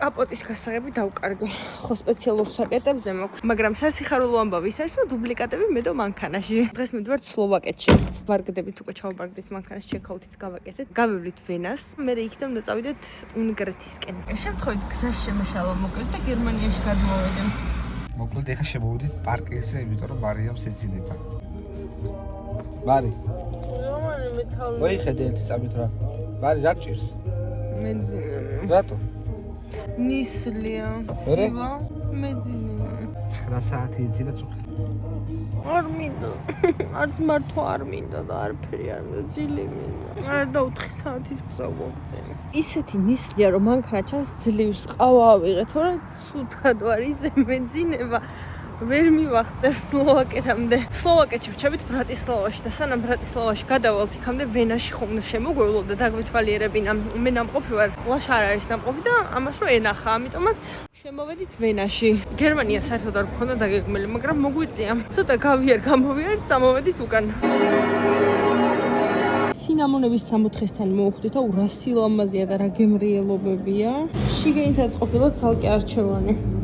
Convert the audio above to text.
კაპოტის გასაღები დავკარგე. ხო სპეციალურ საკეტებზე მაქვს, მაგრამ სასიხარულო ამბავი ის არის, რომ დუპლიკატები მედო მანქანაში. დღეს მივდივართ სლოვაკეთში. ვარგდებით უკვე ჩავაბარგდით მანქანას, ჩეკაუთიც გავაკეთეთ. გავივლით ვენას, მე იქიდან უნდა წავიდეთ უნგრეთისკენ. შემთხვევით გზას შემეშალა მოკლედ და გერმანიაში გადმოვედე. მოკლედ ეხა შემოვიდით პარკზე, იმიტომ რომ მარიამს ეძინება. მარი. რომანი მეთავი. მოიხედე ერთი წამით რა. მარი რა გჭირს? მეძინე. რატო? ნისლია. მერე? სივა, მეძინე. 9 საათი იძინა წუხი. არ მინდა. არც მართვა არ მინდა და არაფერი არ მინდა, ძილი მინდა. არ და 4 საათის გზა გვაგზავნა. ისეთი ნისლია, რომ მანქანა ჩანს ძლივს ყავა ავიღე, თორე ცუდად ვარ ისე მეძინება. ვერ მივახცევ სლოვაკეთამდე. სლოვაკეთში ვჩებით ბრატისლავაში და სანამ ბრატისლავაში გადავალთ იქამდე ვენაში ხომ უნდა შემოგვევლო და დაგვეთვალიერებინა. მე ნამყოფი ვარ, ლაშა არ არის ნამყოფი და ამას რო ენახა, ამიტომაც შემოვედით ვენაში. გერმანია საერთოდ არ მქონდა დაგეგმილი, მაგრამ მოგვიწია. ცოტა გამოვიარ, წამოვედით უკან. სინამონების 60-სთან მოვხვდით და ურასილამაზია და რა გემრიელობებია. შიგნითაც ყოფილა ცალკე არჩევანი.